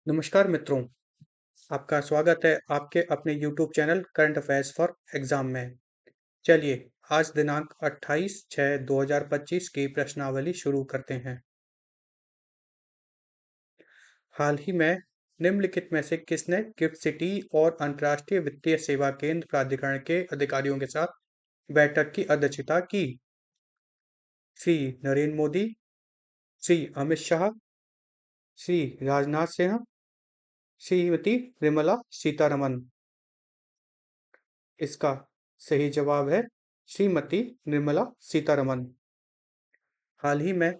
नमस्कार मित्रों, आपका स्वागत है आपके अपने YouTube channel current affairs for exam में। चलिए, आज दिनांक 28/6/2025 की प्रश्नावली शुरू करते हैं। हाल ही में निम्नलिखित में से किसने गिफ्ट सिटी और अंतर्राष्ट्रीय वित्तीय सेवा केंद्र प्राधिकरण के अधिकारियों के साथ बैठक की अध्यक्षता की? श्री नरेंद्र मोदी, श्री अमित शाह, श्री राजनाथ सिंह, श्रीमती निर्मला सीतारमन। इसका सही जवाब है श्रीमती निर्मला सीतारमन। हाल ही में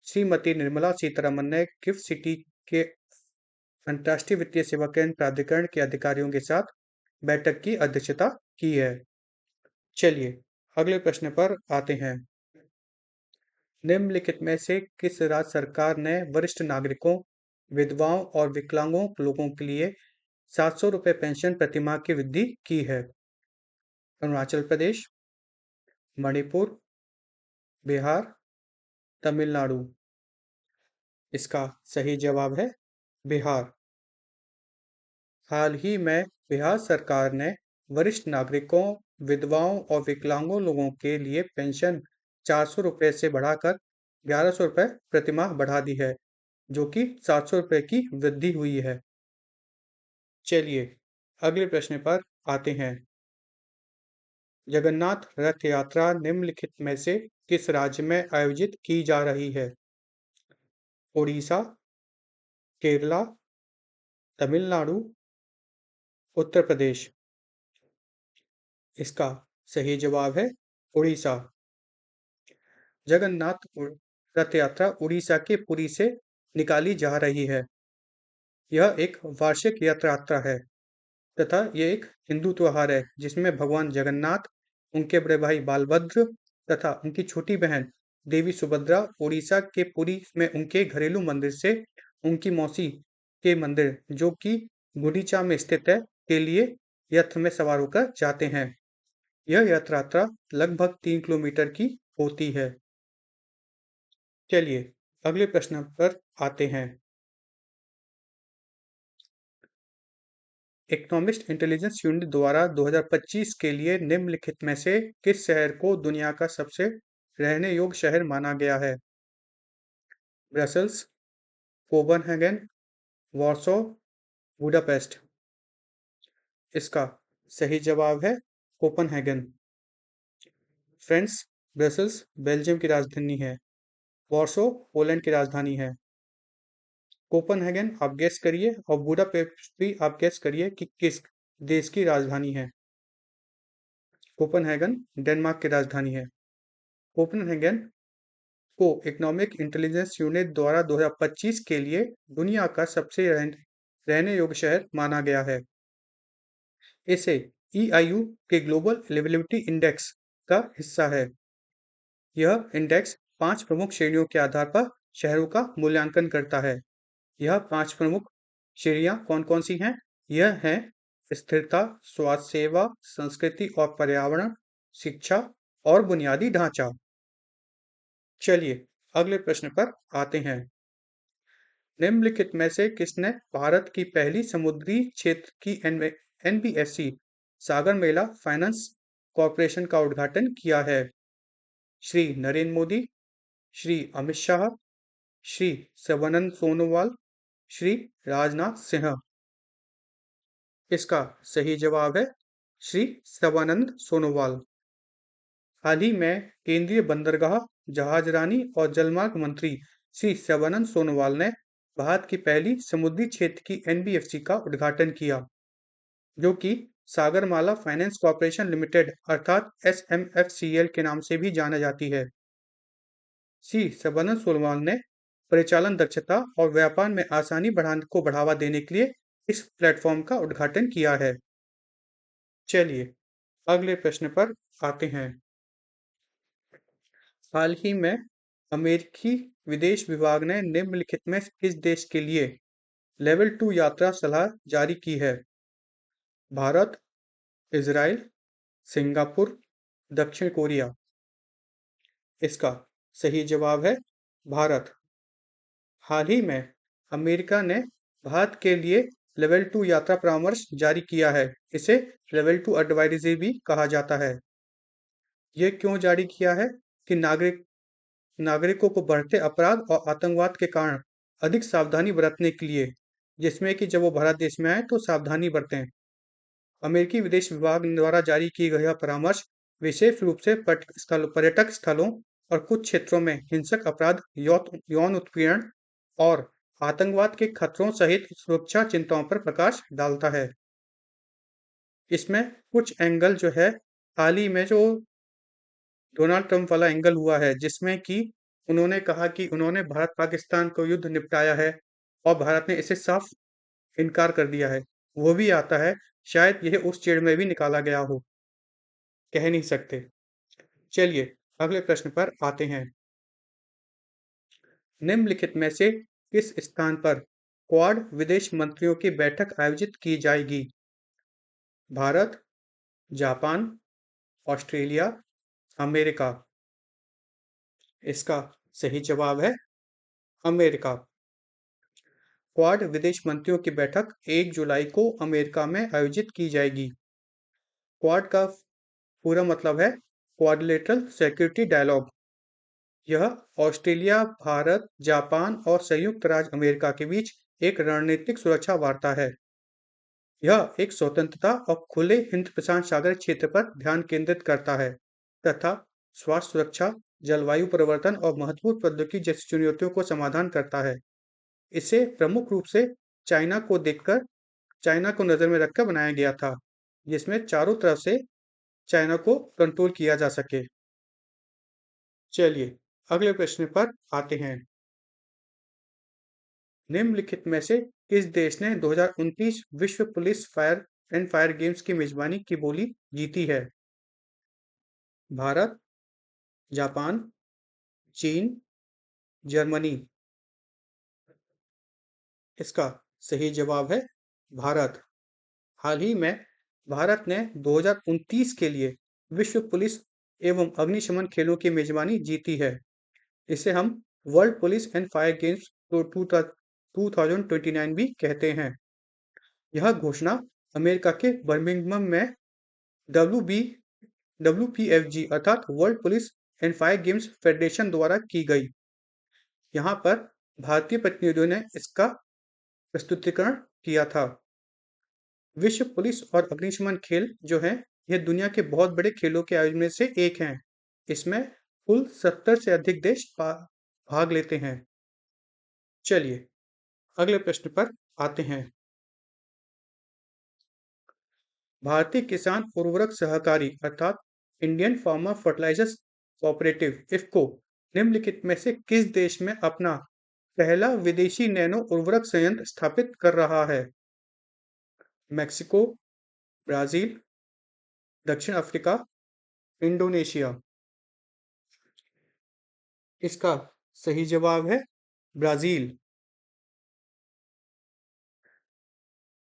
श्रीमती निर्मला सीतारमन ने गिफ्ट सिटी के अंतर्राष्ट्रीय वित्तीय सेवा केंद्र प्राधिकरण के अधिकारियों के साथ बैठक की अध्यक्षता की है। चलिए अगले प्रश्न पर आते हैं। निम्नलिखित में से किस राज्य सरकार ने वरिष्ठ नागरिकों, विधवाओं और विकलांगों लोगों के लिए 700 रुपये पेंशन प्रतिमाह की वृद्धि की है? अरुणाचल प्रदेश, मणिपुर, बिहार, तमिलनाडु। इसका सही जवाब है बिहार। हाल ही में बिहार सरकार ने वरिष्ठ नागरिकों, विधवाओं और विकलांगों लोगों के लिए पेंशन 400 रुपये से बढ़ाकर 1100 रुपये प्रतिमाह बढ़ा दी है, जो कि 700 रुपये की वृद्धि हुई है। चलिए अगले प्रश्न पर आते हैं। जगन्नाथ रथ यात्रा निम्नलिखित में से किस राज्य में आयोजित की जा रही है? उड़ीसा, केरला, तमिलनाडु, उत्तर प्रदेश। इसका सही जवाब है उड़ीसा। जगन्नाथ रथ यात्रा उड़ीसा के पुरी से निकाली जा रही है। यह एक वार्षिक यात्रा है तथा यह एक हिंदू त्योहार है जिसमें भगवान जगन्नाथ, उनके बड़े भाई बालभद्र तथा उनकी छोटी बहन देवी सुभद्रा उड़ीसा के पुरी में उनके घरेलू मंदिर से उनकी मौसी के मंदिर जो कि गुंडीचा में स्थित है के लिए रथ में सवार होकर जाते हैं। यह यात्रा लगभग 3 किलोमीटर की होती है। चलिए अगले प्रश्न पर आते हैं। इकोनॉमिस्ट इंटेलिजेंस यूनिट द्वारा 2025 के लिए निम्नलिखित में से किस शहर को दुनिया का सबसे रहने योग्य शहर माना गया है? Brussels, Copenhagen, Warsaw, Budapest. इसका सही जवाब है कोपनहेगन। फ्रेंड्स, ब्रसल्स बेल्जियम की राजधानी है। वॉर्सो पोलैंड की राजधानी है। कोपनहेगन आप गेस करिए और बुडापेस्ट भी आप गेस करिए कि किस देश की राजधानी है। कोपनहेगन डेनमार्क की राजधानी है। कोपनहेगन को इकोनॉमिक इंटेलिजेंस यूनिट द्वारा 2025 के लिए दुनिया का सबसे रहने योग्य शहर माना गया है। इसे EIU के ग्लोबल लिवेबिलिटी इंडेक्स का हिस्सा है। यह इंडेक्स 5 प्रमुख श्रेणियों के आधार पर शहरों का मूल्यांकन करता है। यह 5 प्रमुख श्रेणियां कौन-कौन सी हैं? यह हैं स्थिरता, स्वास्थ्य सेवा, संस्कृति और पर्यावरण, शिक्षा और बुनियादी ढांचा। चलिए अगले प्रश्न पर आते हैं। निम्नलिखित में से किसने भारत की पहली समुद्री क्षेत्र की NBFC सागर मेला फाइनेंस कॉरपोरेशन का उद्घाटन किया है? श्री नरेंद्र मोदी, श्री अमित शाह, श्री सर्बानंद सोनोवाल, श्री राजनाथ सिंह। इसका सही जवाब है श्री सर्बानंद सोनोवाल। हाल ही में केंद्रीय बंदरगाह, जहाजरानी और जलमार्ग मंत्री श्री सर्बानंद सोनोवाल ने भारत की पहली समुद्री क्षेत्र की NBFC का उद्घाटन किया, जो कि सागरमाला फाइनेंस कॉर्पोरेशन लिमिटेड अर्थात SMFCL के नाम से भी जाना जाती है। श्री सर्बानंद सोनोवाल ने परिचालन दक्षता और व्यापार में आसानी को बढ़ावा देने के लिए इस प्लेटफॉर्म का उद्घाटन किया है। चलिए अगले प्रश्न पर आते हैं। हाल ही में अमेरिकी विदेश विभाग ने निम्नलिखित में किस देश के लिए लेवल 2 यात्रा सलाह जारी की है? भारत, इजराइल, सिंगापुर, दक्षिण कोरिया। इसका सही जवाब है भारत। हाल ही में अमेरिका ने भारत के लिए लेवल 2 यात्रा परामर्श जारी किया है। इसे लेवल 2 एडवाइजरी भी कहा जाता है। ये क्यों जारी किया है कि नागरिकों को बढ़ते अपराध और आतंकवाद के कारण अधिक सावधानी बरतने के लिए, जिसमें कि जब वो भारत देश में आए तो सावधानी बरतें। अमेरिकी विदेश विभाग द्वारा जारी की गई यह परामर्श विशेष रूप से पर्यटक स्थलों और कुछ क्षेत्रों में हिंसक अपराध, यौन उत्पीड़न और आतंकवाद के खतरों सहित सुरक्षा चिंताओं पर प्रकाश डालता है। इसमें कुछ एंगल जो है, हाल ही में जो डोनाल्ड ट्रंप वाला एंगल हुआ है, जिसमें कि उन्होंने कहा कि उन्होंने भारत पाकिस्तान को युद्ध निपटाया है और भारत ने इसे साफ इनकार कर दिया है, वो भी आता है। शायद यह उस चिड़ में भी निकाला गया हो, कह नहीं सकते। चलिए अगले प्रश्न पर आते हैं। निम्नलिखित में से किस स्थान पर क्वाड विदेश मंत्रियों की बैठक आयोजित की जाएगी? Bharat, Japan, Australia, America. इसका सही जवाब है अमेरिका। क्वाड विदेश मंत्रियों की बैठक 1 जुलाई को अमेरिका में आयोजित की जाएगी। क्वाड का पूरा मतलब है क्वाड्रिलेटरल सिक्योरिटी डायलॉग। यह ऑस्ट्रेलिया, भारत, जापान और संयुक्त राज्य अमेरिका के बीच एक रणनीतिक सुरक्षा वार्ता है। यह एक स्वतंत्रता और खुले हिंद प्रशांत सागर क्षेत्र पर ध्यान केंद्रित करता है तथा स्वास्थ्य सुरक्षा, जलवायु परिवर्तन और महत्वपूर्ण प्रौद्योगिकी जैसी चुनौतियों को समाधान करता है। इसे प्रमुख रूप से चाइना को नजर में रखकर बनाया गया था, जिसमें चारों तरफ से चाइना को कंट्रोल किया जा सके। चलिए अगले प्रश्न पर आते हैं। निम्नलिखित में से किस देश ने 2029 विश्व पुलिस फायर गेम्स की मेजबानी की बोली जीती है? भारत, जापान, चीन, जर्मनी। इसका सही जवाब है भारत। हाल ही में भारत ने 2029 के लिए विश्व पुलिस एवं अग्निशमन खेलों की मेजबानी जीती है। इसे हम world police and fire games 2029 भी कहते हैं। यह घोषणा अमेरिका के बर्मिंघम में WPFG अर्थात world police and fire games federation द्वारा की गई। यहाँ पर भारतीय प्रतिनिधियों ने इसका प्रस्तुतिकरण किया था। विश्व पुलिस और अग्निशमन खेल जो हैं, यह दुनिया के बहुत बड़े खेलों के आयोजन में से एक हैं। इसमें कुल 70 से अधिक देश भाग लेते हैं। चलिए अगले प्रश्न पर आते हैं। भारतीय किसान उर्वरक सहकारी अर्थात Indian farmer fertilisers cooperative IFFCO निम्नलिखित में से किस देश में अपना पहला विदेशी नैनो उर्वरक संयंत्र स्थापित कर रहा है? मेक्सिको, ब्राजील, दक्षिण अफ्रीका, इंडोनेशिया। इसका सही जवाब है ब्राजील।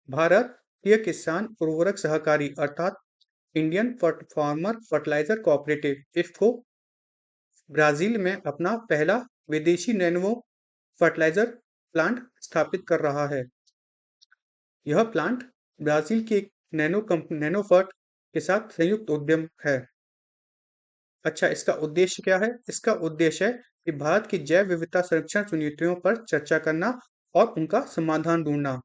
भारतीय किसान उर्वरक सहकारी अर्थात Indian farmer fertiliser cooperative IFFCO Brazil में अपना पहला विदेशी नैनो फर्टिलाइजर प्लांट स्थापित कर रहा है। यह प्लांट ब्राजील की एक नैनोफर्ट के साथ संयुक्त उद्यम है। अच्छा, इसका उद्देश्य क्या है? इसका उद्देश्य है कि भारत की जैव विविधता संरक्षण चुनौतियों पर चर्चा करना और उनका समाधान ढूंढना।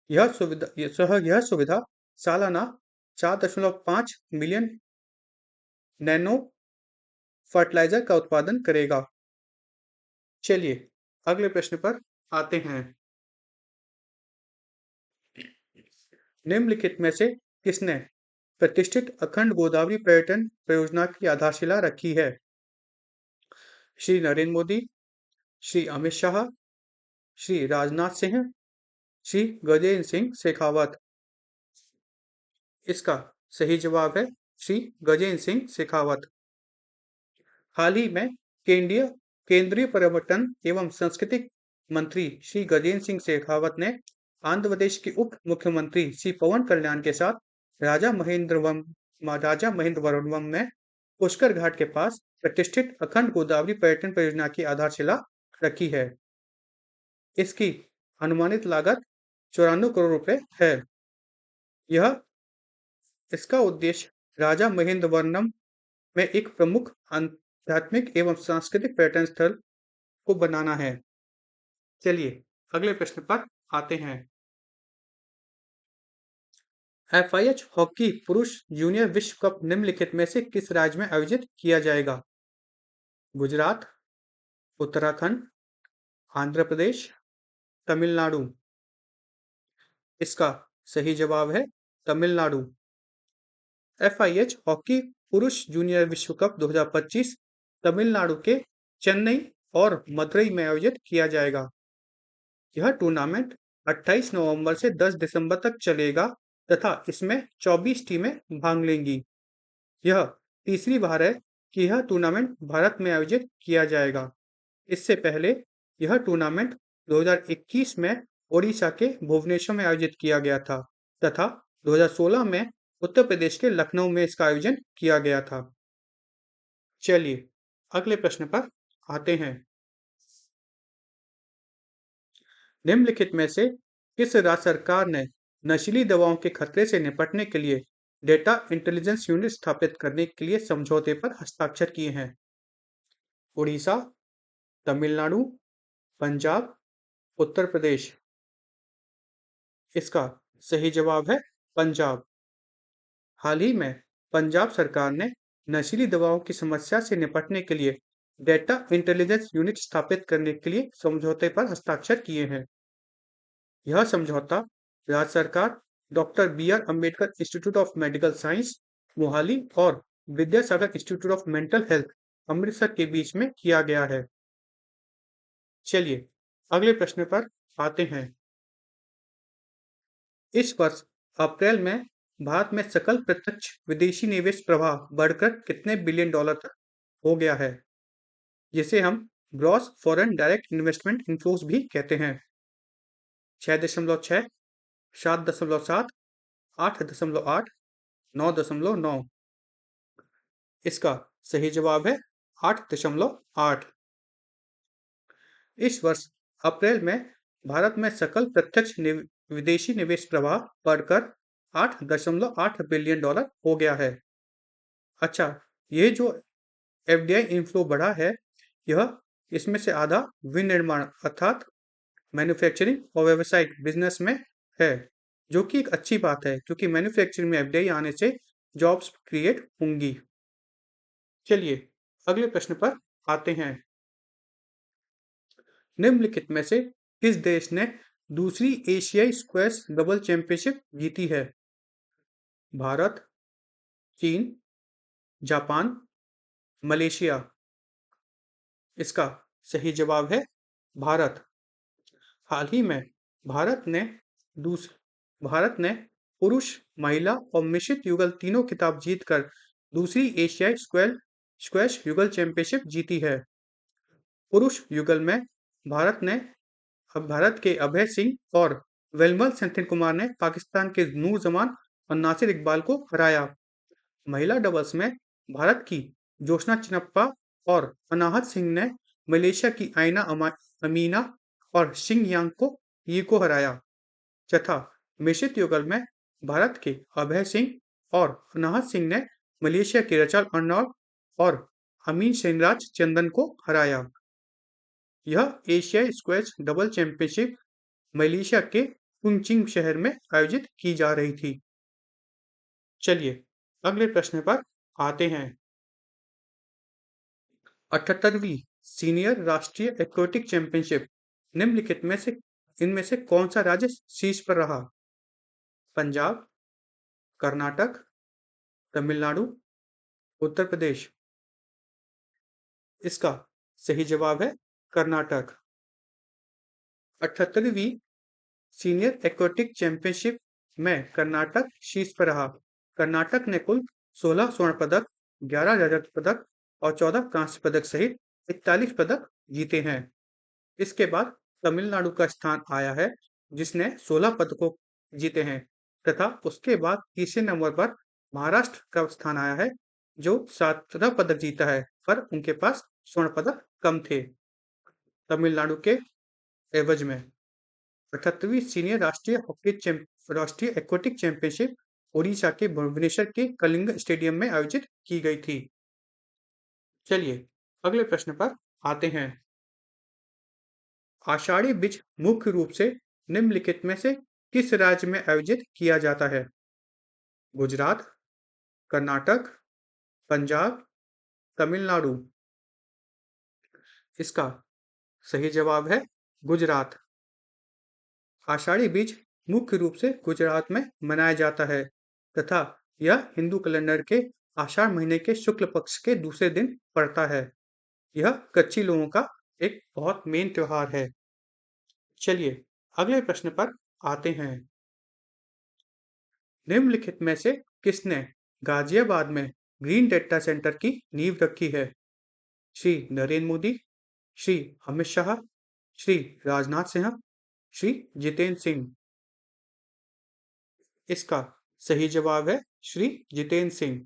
यह सुविधा सालाना 4.5 मिलियन नैनो फर्टिलाइजर का उत्पादन करेगा। चलिए अगले प्रश्न पर आते हैं। निम्नलिखित में से किसने प्रतिष्ठित अखंड गोदावरी पर्यटन परियोजना की आधारशिला रखी है? श्री नरेंद्र मोदी, श्री अमित शाह, श्री राजनाथ सिंह, श्री गजेंद्र सिंह शेखावत। इसका सही जवाब है श्री गजेंद्र सिंह शेखावत। हाल ही में केंद्रीय पर्यटन एवं सांस्कृतिक मंत्री श्री गजेंद्र सिंह शेखावत ने आंध्र प्रदेश के उप मुख्यमंत्री श्री पवन कल्याण के साथ राजा महेंद्रवरम में पुष्कर घाट के पास प्रतिष्ठित अखंड गोदावरी पर्यटन परियोजना की आधारशिला रखी है। इसकी अनुमानित लागत 94 करोड़ रुपए है। इसका उद्देश्य राजा महेंद्रवर्मन में एक प्रमुख आध्यात्मिक एवं सांस्कृतिक पर्यटन स्थल को बनाना है। चलिए अगले प्रश्न पर आते हैं। FIH हॉकी पुरुष जूनियर विश्व कप निम्नलिखित में से किस राज्य में आयोजित किया जाएगा? गुजरात, उत्तराखंड, आंध्र प्रदेश, तमिलनाडु। इसका सही जवाब है तमिलनाडु। FIH हॉकी पुरुष जूनियर विश्व कप 2025 तमिलनाडु के चेन्नई और मदुरई में आयोजित किया जाएगा। यह टूर्नामेंट 28 नवंबर से 10 दिसंबर तक चलेगा तथा इसमें 24 टीमें भाग लेंगी। यह तीसरी बार है कि यह टूर्नामेंट भारत में आयोजित किया जाएगा। इससे पहले यह टूर्नामेंट 2021 में ओडिशा के भुवनेश्वर में आयोजित किया गया था तथा 2016 में उत्तर प्रदेश के लखनऊ में इसका आयोजन किया गया था। चलिए अगले प्रश्न पर आते हैं। निम्नलिखित में से किस राज्य सरकार ने नशीली दवाओं के खतरे से निपटने के लिए डेटा इंटेलिजेंस यूनिट स्थापित करने के लिए समझौते पर हस्ताक्षर किए हैं? उड़ीसा, तमिलनाडु, पंजाब, उत्तर प्रदेश। इसका सही जवाब है पंजाब। हाल ही में पंजाब सरकार ने नशीली दवाओं की समस्या से निपटने के लिए डेटा इंटेलिजेंस यूनिट स्थापित करने के लिए समझौते पर हस्ताक्षर किए हैं। यह समझौता राज्य सरकार, doctor BR Ambedkar institute of medical science, Mohali और Vidyasagar institute of mental health, Amritsar के बीच में किया गया है। चलिए अगले प्रश्न पर आते हैं। इस वर्ष अप्रैल में भारत में सकल प्रत्यक्ष विदेशी निवेश प्रवाह बढ़कर कितने बिलियन डॉलर तक हो गया है, जिसे हम gross foreign direct investment inflows भी कहते हैं? 6.6, 7.7, 8.8, 9.9। इसका सही जवाब है 8.8। इस वर्ष अप्रैल में भारत में सकल प्रत्यक्ष विदेशी निवेश प्रवाह बढ़कर 8.8 बिलियन डॉलर हो गया है। अच्छा, ये जो FDI इनफ्लो बढ़ा है, यह इसमें से आधा विनिर्माण अर्थात मैन्युफैक्चरिंग और व्यावसायिक बिजनेस में है, जो कि एक अच्छी बात है क्योंकि मैन्युफैक्चरिंग में FDI आने से जॉब्स क्रिएट होंगी। चलिए अगले प्रश्न पर आते हैं। निम्नलिखित में से किस देश ने दूसरी एशियाई स्क्वैश डबल चैंपियनशिप जीती है? भारत, चीन, जापान, मलेशिया। इसका सही जवाब है भारत। हाल ही में भारत ने पुरुष, महिला और मिश्रित युगल तीनों खिताब जीतकर दूसरी एशियाई स्क्वैश युगल चैंपियनशिप जीती है। पुरुष युगल में भारत के अभय सिंह और वेलमल सेंथिल कुमार ने पाकिस्तान के नूर जमान और नासिर इकबाल को हराया। महिला डबल्स में भारत की जोशना चिनप्पा और अनाहत सिंह ने मलेशिया की आइना अमीना और शिंग यांग को हराया तथा मिश्रित युगल में भारत के अभय सिंह और अनाहत सिंह ने मलेशिया के रचाल अर्नौल और अमीन शेनराज चंदन को हराया। यह एशियाई स्क्वैश डबल चैंपियनशिप मलेशिया के कुंचिंग शहर में आयोजित की जा रही थी। चलिए अगले प्रश्न पर आते हैं। 78वीं सीनियर राष्ट्रीय एथलेटिक चैंपियनशिप निम्नलिखित में से इनमें से कौन सा राज्य शीर्ष पर रहा? पंजाब, कर्नाटक, तमिलनाडु, उत्तर प्रदेश। इसका सही जवाब है कर्नाटक। 78वीं सीनियर एथलेटिक चैंपियनशिप में कर्नाटक शीर्ष पर रहा। कर्नाटक ने कुल 16 स्वर्ण पदक, 11 रजत पदक और 14 कांस्य पदक सहित 41 पदक जीते हैं। इसके बाद तमिलनाडु का स्थान आया है, जिसने 16 पदकों जीते हैं तथा उसके बाद तीसरे नंबर पर महाराष्ट्र का स्थान आया है, जो 17 पदक जीता है, पर उनके पास स्वर्ण पदक कम थे तमिलनाडु के एवज में। 78वीं सीनियर राष्ट्रीय एक्वेटिक चैंपियनशिप ओडिशा के भुवनेश्वर के कलिंग स्टेडियम में आयोजित की गई थी। चलिए अगले प्रश्न पर आते हैं। आषाढ़ी बीज मुख्य रूप से निम्नलिखित में से किस राज्य में आयोजित किया जाता है? गुजरात, कर्नाटक, पंजाब, तमिलनाडु। इसका सही जवाब है गुजरात। आषाढ़ी बीज मुख्य रूप से गुजरात में मनाया जाता है तथा यह हिंदू कैलेंडर के आषाढ़ महीने के शुक्ल पक्ष के दूसरे दिन पड़ता है। यह कच्ची लोगों का एक बहुत मेन त्योहार है। चलिए अगले प्रश्न पर आते हैं। निम्नलिखित में से किसने गाजियाबाद में ग्रीन डेटा सेंटर की नींव रखी है? श्री नरेंद्र मोदी, श्री अमित शाह, श्री राजनाथ सिंह, श्री जितेंद्र सिंह। इसका सही जवाब है श्री जितेंद्र सिंह।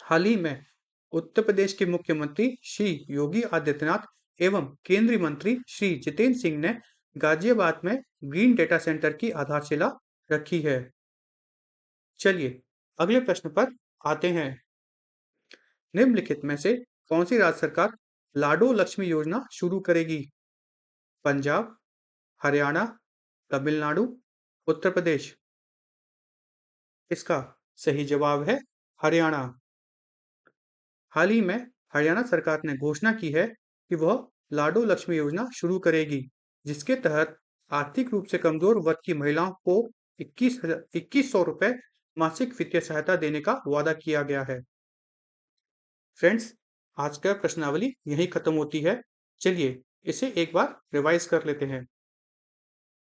हाल ही में उत्तर प्रदेश के मुख्यमंत्री श्री योगी आदित्यनाथ एवं केंद्रीय मंत्री श्री जितेंद्र सिंह ने गाजियाबाद में ग्रीन डेटा सेंटर की आधारशिला रखी है। चलिए अगले प्रश्न पर आते हैं। निम्नलिखित में से कौन सी राज्य सरकार लाडो लक्ष्मी योजना शुरू करेगी? पंजाब, हरियाणा, तमिलनाडु, उत्तर प्रदेश। इसका सही जवाब है हरियाणा। हाल ही में हरियाणा सरकार ने घोषणा की है कि वह लाडो लक्ष्मी योजना शुरू करेगी, जिसके तहत आर्थिक रूप से कमजोर वर्ग की महिलाओं को 2100 रुपए मासिक वित्तीय सहायता देने का वादा किया गया है। फ्रेंड्स, आज का प्रश्नावली यही खत्म होती है। चलिए इसे एक बार रिवाइज कर लेते हैं।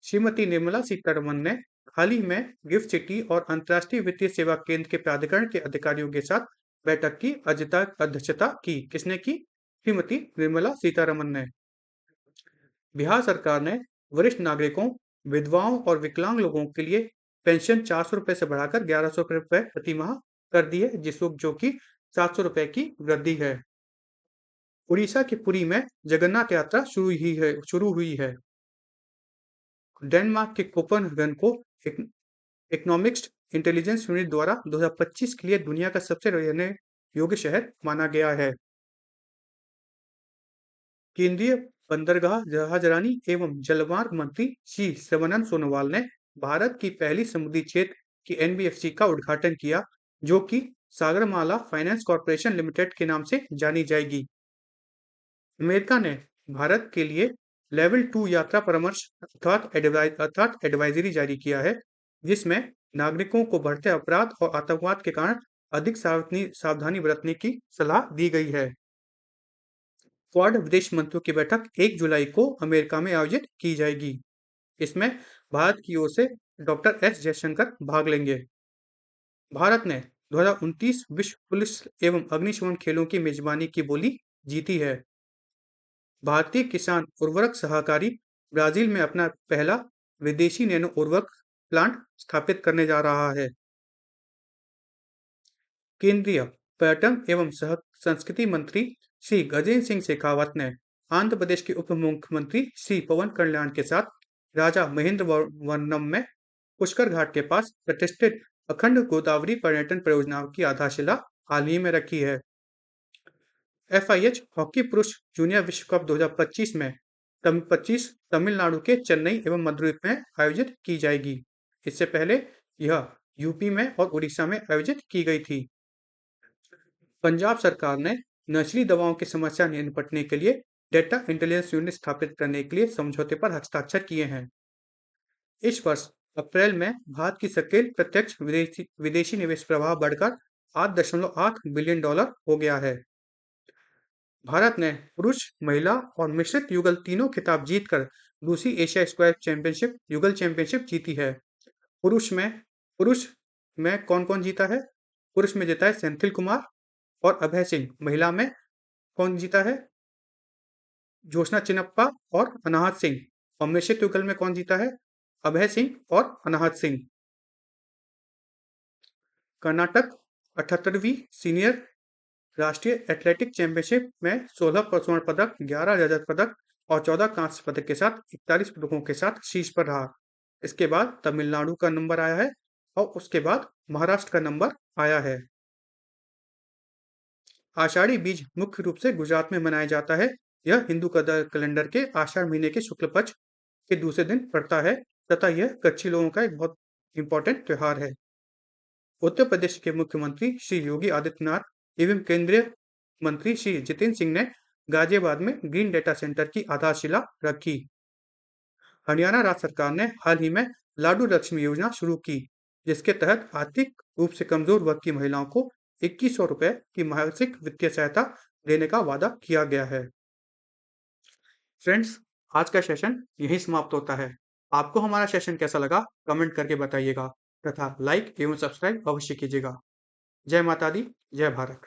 श्रीमती निर्मला सीतारमन ने हाल ही में गिफ्ट सिटी और अंतर्राष्ट्रीय वित्तीय सेवा केंद्र के प्राधिकरण के अधिकारियों के साथ बैठक की अध्यक्षता की। किसने की? श्रीमती निर्मला सीतारमन ने। बिहार सरकार ने वरिष्ठ नागरिकों, विधवाओं और विकलांग लोगों के लिए पेंशन 400 रुपए से बढ़ाकर 1100 रुपए प्रति माह कर दी है, जो कि 700 रुपए की वृद्धि है। उड़ीसा के पुरी में जगन्नाथ यात्रा शुरू हुई है। डेनमार्क के कोपेनहेगन को इकोनॉमिक्स इंटेलिजेंस यूनिट द्वारा 2025 के लिए दुनिया का सबसे रहने योग्य शहर माना गया है। केंद्रीय बंदरगाह, जहाजरानी एवं जलमार्ग मंत्री श्री सर्बानंद सोनोवाल ने भारत की पहली समुद्री क्षेत्र की एनबीएफसी का उद्घाटन किया, जो कि सागरमाला फाइनेंस कॉर्पोरेशन लिमिटेड के नाम से जानी जाएगी। अमेरिका ने भारत के लिए लेवल 2 यात्रा परामर्श अर्थात एडवाइजरी जारी किया है, जिसमें नागरिकों को बढ़ते अपराध और आतंकवाद के कारण अधिक सावधानी बरतने की सलाह दी गई है। क्वाड विदेश मंत्रियों की बैठक 1 जुलाई को अमेरिका में आयोजित की जाएगी। इसमें भारत की ओर से डॉक्टर एस जयशंकर भाग लेंगे। भारत ने 2029 विश्व पुलिस एवं अग्निशमन खेलों की मेजबानी की बोली जीती है। भारतीय किसान उर्वरक सहकारी ब्राजील में अपना पहला विदेशी नैनो उर्वरक प्लांट स्थापित करने जा रहा है। केंद्रीय पर्यटन एवं संस्कृति मंत्री श्री गजेंद्र सिंह शेखावत ने आंध्र प्रदेश के उप मुख्यमंत्री श्री पवन कल्याण के साथ राजा महेंद्र वर्नम में पुष्कर घाट के पास प्रतिष्ठित अखंड गोदावरी पर्यटन परियोजना की आधारशिला हाल ही में रखी है। FIH हॉकी पुरुष जूनियर विश्व कप 2025 में तमिलनाडु के चेन्नई एवं मदुरै में आयोजित की जाएगी। इससे पहले यह यूपी में और उड़ीसा में आयोजित की गई थी। पंजाब सरकार ने नस्ली दवाओं की समस्या निपटने के लिए डेटा इंटेलिजेंस यूनिट स्थापित करने के लिए समझौते पर हस्ताक्षर किए हैं। इस वर्ष अप्रैल में भारत की सक्रिय प्रत्यक्ष विदेशी निवेश प्रवाह बढ़कर $8.8 बिलियन हो गया है। भारत ने पुरुष, महिला और मिश्रित युगल तीनों खिताब जीतकर दूसरी एशिया स्क्वैश युगल चैंपियनशिप जीती है। पुरुष में कौन-कौन जीता है? पुरुष में जीता है सेंथिल कुमार और अभय सिंह। महिला में कौन जीता है? ज्योत्सना चिनप्पा और अनाहत सिंह। और मिश्रित युगल में कौन जीता है? अभय सिंह और अनाहत सिंह। कर्नाटक 78वीं सीनियर राष्ट्रीय एथलेटिक चैंपियनशिप में 16 स्वर्ण पदक, 11 रजत पदक और 14 कांस्य पदक के साथ 41 पदकों के साथ शीर्ष पर रहा। इसके बाद तमिलनाडु का नंबर आया है और उसके बाद महाराष्ट्र का नंबर आया है। आषाढ़ी बीज मुख्य रूप से गुजरात में मनाया जाता है। यह हिंदू कैलेंडर के आषाढ़ महीने के शुक्ल पक्ष के दूसरे दिन पड़ता है तथा यह कच्छी लोगों का एक बहुत इंपॉर्टेंट त्योहार है। उत्तर प्रदेश के मुख्यमंत्री श्री योगी आदित्यनाथ एवं केंद्रीय मंत्री श्री जितेंद्र सिंह ने गाजियाबाद में ग्रीन डेटा सेंटर की आधारशिला रखी। हरियाणा राज्य सरकार ने हाल ही में लाडू लक्ष्मी योजना शुरू की, जिसके तहत आर्थिक रूप से कमजोर वर्ग की महिलाओं को 2100 रुपए की मासिक वित्तीय सहायता देने का वादा किया गया है। फ्रेंड्स, आज का सेशन यही समाप्त होता है। आपको हमारा सेशन कैसा लगा कमेंट करके बताइएगा तथा लाइक एवं सब्सक्राइब अवश्य कीजिएगा। जय माता दी, जय भारत।